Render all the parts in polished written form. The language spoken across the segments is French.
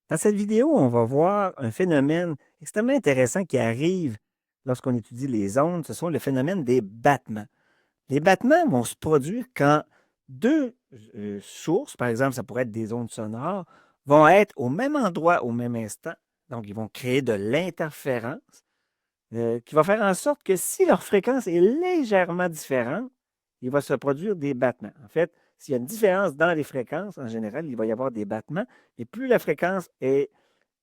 Dans cette vidéo, on va voir un phénomène extrêmement intéressant qui arrive lorsqu'on étudie les ondes. Ce sont le phénomène des battements. Les battements vont se produire quand deux sources, par exemple, ça pourrait être des ondes sonores, vont être au même endroit au même instant. Donc, ils vont créer de l'interférence qui va faire en sorte que si leur fréquence est légèrement différente, il va se produire des battements. En fait, s'il y a une différence dans les fréquences, en général, il va y avoir des battements. Et plus la fréquence est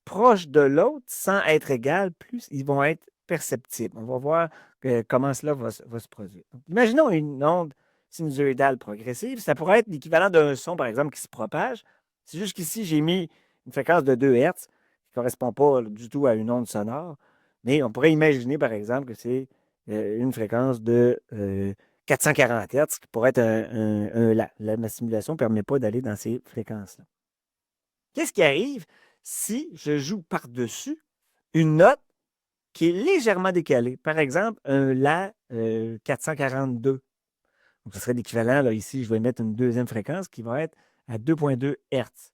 proche de l'autre sans être égale, plus ils vont être perceptibles. On va voir comment cela va se produire. Donc, imaginons une onde sinusoïdale progressive. Ça pourrait être l'équivalent d'un son, par exemple, qui se propage. C'est juste qu'ici, j'ai mis une fréquence de 2 Hertz qui ne correspond pas du tout à une onde sonore. Mais on pourrait imaginer, par exemple, que c'est une fréquence de 440 Hertz qui pourrait être un La. Ma simulation ne permet pas d'aller dans ces fréquences-là. Qu'est-ce qui arrive si je joue par-dessus une note qui est légèrement décalée? Par exemple, un La 442. Donc, ce serait l'équivalent, là, ici, je vais mettre une deuxième fréquence qui va être à 2,2 Hertz.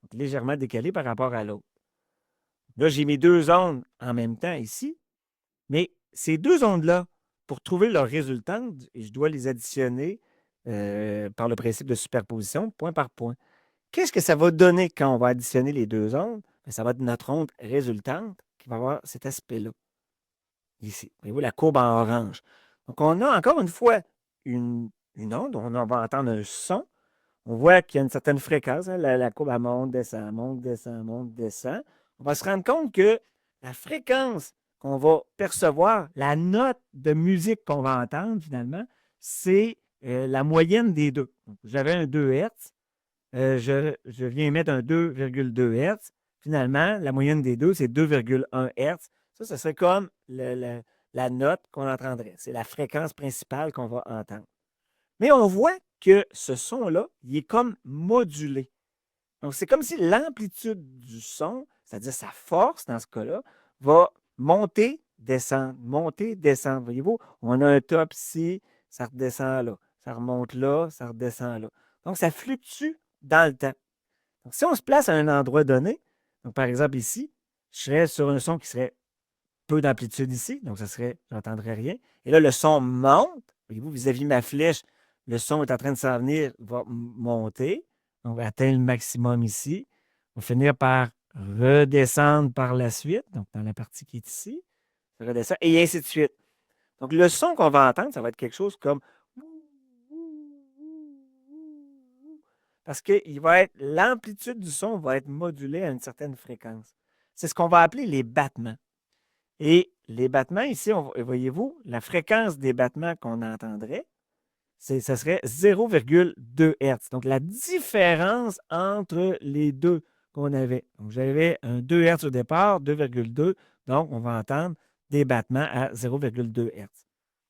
Donc, légèrement décalée par rapport à l'autre. Là, j'ai mes deux ondes en même temps ici, mais ces deux ondes-là, pour trouver leur résultante, et je dois les additionner par le principe de superposition, point par point. Qu'est-ce que ça va donner quand on va additionner les deux ondes? Bien, ça va être notre onde résultante qui va avoir cet aspect-là, ici. Voyez-vous la courbe en orange. Donc, on a encore une fois une onde, on va entendre un son. On voit qu'il y a une certaine fréquence. Hein, la courbe, elle monte, descend, monte, descend, monte, descend. On va se rendre compte que la fréquence qu'on va percevoir, la note de musique qu'on va entendre finalement, c'est la moyenne des deux. J'avais un 2 Hertz. Je viens mettre un 2,2 Hertz. Finalement, la moyenne des deux, c'est 2,1 Hertz. Ça, ce serait comme la note qu'on entendrait. C'est la fréquence principale qu'on va entendre. Mais on voit que ce son-là, il est comme modulé. Donc, c'est comme si l'amplitude du son, c'est-à-dire sa force dans ce cas-là, va monter, descendre, monter, descendre. Voyez-vous, on a un top ici, ça redescend là. Ça remonte là, ça redescend là. Donc, ça fluctue dans le temps. Donc, si on se place à un endroit donné, donc par exemple ici, je serais sur un son qui serait peu d'amplitude ici, donc ça serait, j'entendrais rien. Et là, le son monte. Voyez-vous, vis-à-vis ma flèche, le son est en train de s'en venir, va monter. On va atteindre le maximum ici. On va finir par redescendre par la suite, donc dans la partie qui est ici. Ça redescend, et ainsi de suite. Donc, le son qu'on va entendre, ça va être quelque chose comme parce que l'amplitude du son va être modulée à une certaine fréquence. C'est ce qu'on va appeler les battements. Et les battements, ici, voyez-vous, la fréquence des battements qu'on entendrait, ça serait 0,2 Hertz. Donc, la différence entre les deux qu'on avait. Donc, j'avais un 2 Hertz au départ, 2,2. Donc, on va entendre des battements à 0,2 Hertz.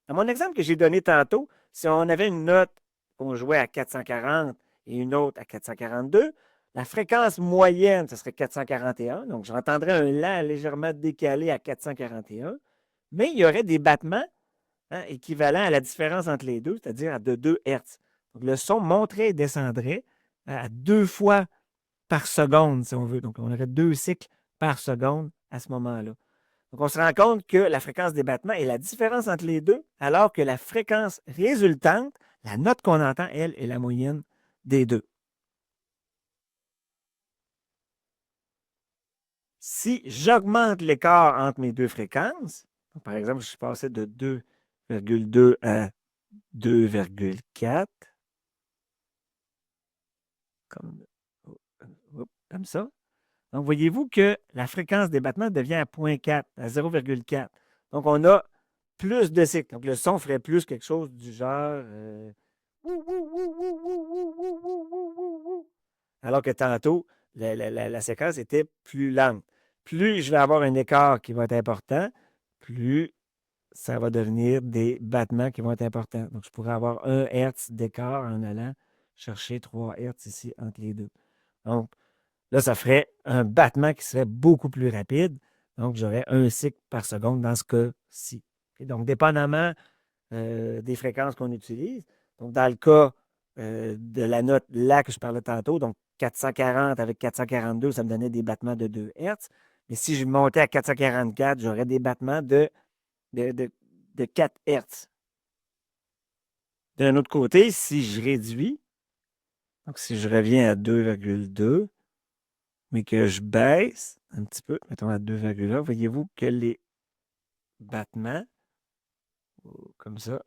Dans mon exemple que j'ai donné tantôt, si on avait une note qu'on jouait à 440 et une autre à 442, la fréquence moyenne, ce serait 441. Donc, j'entendrais un La légèrement décalé à 441, mais il y aurait des battements équivalents à la différence entre les deux, c'est-à-dire à de 2 Hertz. Donc, le son monterait et descendrait à 2 fois par seconde, si on veut. Donc, on aurait 2 cycles par seconde à ce moment-là. Donc, on se rend compte que la fréquence des battements est la différence entre les deux, alors que la fréquence résultante, la note qu'on entend, elle, est la moyenne des deux. Si j'augmente l'écart entre mes deux fréquences, par exemple, je suis passé de 2,2 à 2,4, comme, comme ça. Donc, voyez-vous que la fréquence des battements devient à 0,4, à 0,4. Donc, on a plus de cycles. Donc, le son ferait plus quelque chose du genre. Alors que tantôt, la séquence était plus lente. Plus je vais avoir un écart qui va être important, plus ça va devenir des battements qui vont être importants. Donc, je pourrais avoir 1 Hertz d'écart en allant chercher 3 Hertz ici entre les deux. Donc, là, ça ferait un battement qui serait beaucoup plus rapide. Donc, j'aurais un cycle par seconde dans ce cas-ci. Et donc, dépendamment des fréquences qu'on utilise, donc dans le cas de la note La que je parlais tantôt. Donc, 440 avec 442, ça me donnait des battements de 2 Hertz. Mais si je montais à 444, j'aurais des battements de, de, de 4 Hertz. D'un autre côté, si je réduis, donc si je reviens à 2,2, mais que je baisse un petit peu, mettons à 2,1, voyez-vous que les battements, comme ça,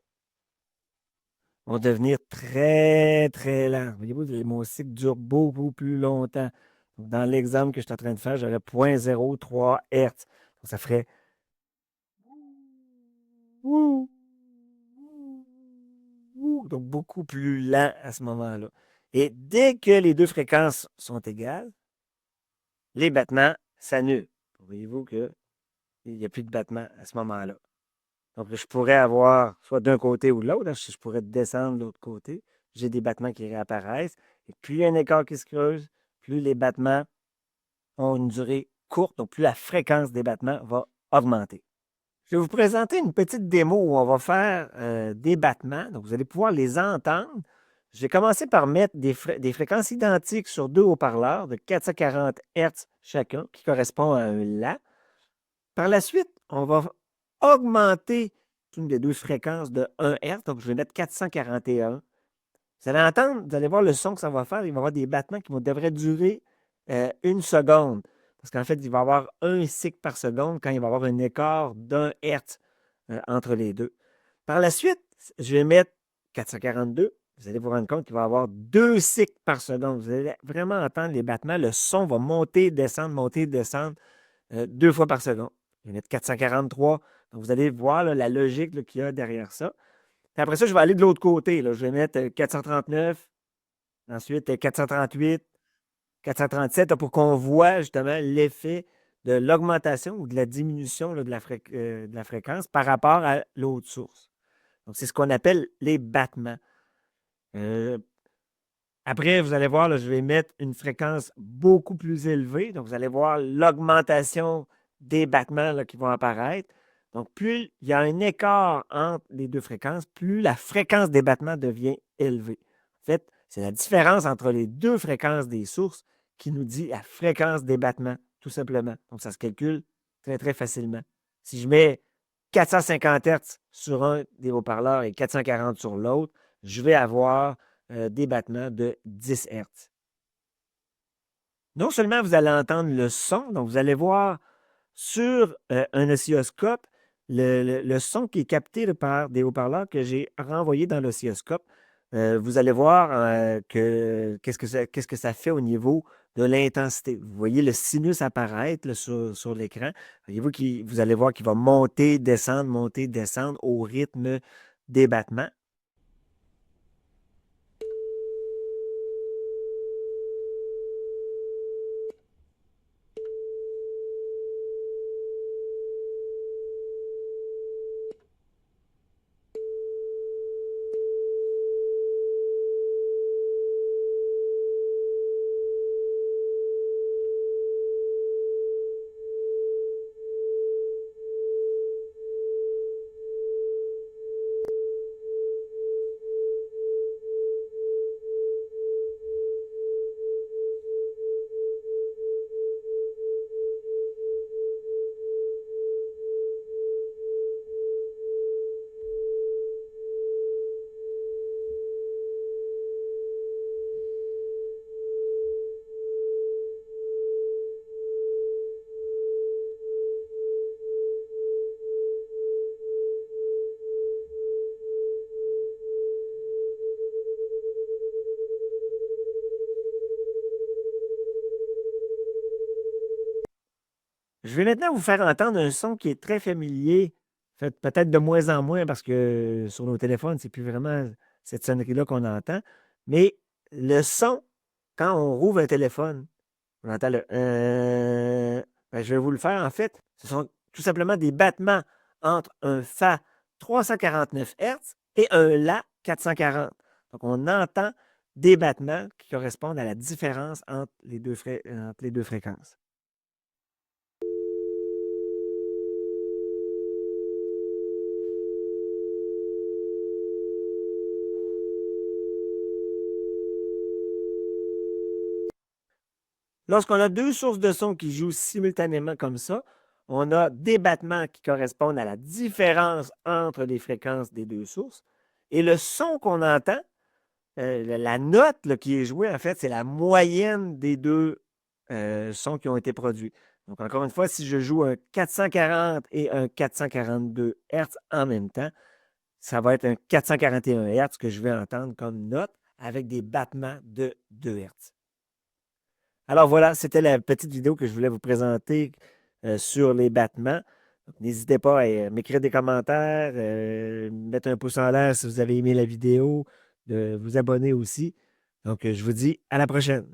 vont devenir très, très lents. Voyez-vous, mon cycle dure beaucoup plus longtemps. Donc, dans l'exemple que je suis en train de faire, j'aurais 0,03 Hertz. Donc, ça ferait donc beaucoup plus lent à ce moment-là. Et dès que les deux fréquences sont égales, les battements s'annulent. Voyez-vous qu'il n'y a plus de battements à ce moment-là. Donc, je pourrais avoir soit d'un côté ou de l'autre, hein, je pourrais descendre de l'autre côté. J'ai des battements qui réapparaissent. Et plus il y a un écart qui se creuse, plus les battements ont une durée courte, donc plus la fréquence des battements va augmenter. Je vais vous présenter une petite démo où on va faire des battements. Donc, vous allez pouvoir les entendre. Je vais commencer par mettre des fréquences identiques sur deux haut-parleurs de 440 Hz chacun, qui correspond à un La. Par la suite, on va augmenter une des deux fréquences de 1 Hz. Donc, je vais mettre 441. Vous allez entendre, vous allez voir le son que ça va faire. Il va y avoir des battements qui devraient durer une seconde. Parce qu'en fait, il va y avoir un cycle par seconde quand il va y avoir un écart d'un Hertz entre les deux. Par la suite, je vais mettre 442. Vous allez vous rendre compte qu'il va y avoir deux cycles par seconde. Vous allez vraiment entendre les battements. Le son va monter, descendre deux fois par seconde. Je vais mettre 443. Donc, vous allez voir là, la logique qu'il y a derrière ça. Puis après ça, je vais aller de l'autre côté. Là. Je vais mettre 439, ensuite 438, 437 là, pour qu'on voit justement l'effet de l'augmentation ou de la diminution là, de la fréquence par rapport à l'autre source. Donc, c'est ce qu'on appelle les battements. Euh, Après, vous allez voir, là, je vais mettre une fréquence beaucoup plus élevée. Donc, vous allez voir l'augmentation des battements là, qui vont apparaître. Donc, plus il y a un écart entre les deux fréquences, plus la fréquence des battements devient élevée. En fait, c'est la différence entre les deux fréquences des sources qui nous dit la fréquence des battements, tout simplement. Donc, ça se calcule très, très facilement. Si je mets 450 Hz sur un des haut-parleurs et 440 sur l'autre, je vais avoir des battements de 10 Hz. Non seulement vous allez entendre le son, donc vous allez voir sur un oscilloscope le son qui est capté là, par des haut-parleurs que j'ai renvoyé dans l'oscilloscope. Vous allez voir qu'est-ce que ça fait au niveau de l'intensité. Vous voyez le sinus apparaître là, sur l'écran. Voyez-vous vous allez voir qu'il va monter, descendre au rythme des battements. Je vais maintenant vous faire entendre un son qui est très familier, fait peut-être de moins en moins parce que sur nos téléphones, c'est plus vraiment cette sonnerie-là qu'on entend. Mais le son, quand on rouvre un téléphone, on entend le ben, je vais vous le faire en fait. Ce sont tout simplement des battements entre un Fa 349 Hz et un La 440. Donc, on entend des battements qui correspondent à la différence entre entre les deux fréquences. Lorsqu'on a deux sources de son qui jouent simultanément comme ça, on a des battements qui correspondent à la différence entre les fréquences des deux sources. Et le son qu'on entend, la note là, qui est jouée, en fait, c'est la moyenne des deux sons qui ont été produits. Donc, encore une fois, si je joue un 440 et un 442 Hz en même temps, ça va être un 441 Hz que je vais entendre comme note avec des battements de 2 Hz. Alors voilà, c'était la petite vidéo que je voulais vous présenter sur les battements. N'hésitez pas à m'écrire des commentaires, mettre un pouce en l'air si vous avez aimé la vidéo, de vous abonner aussi. Donc, je vous dis à la prochaine.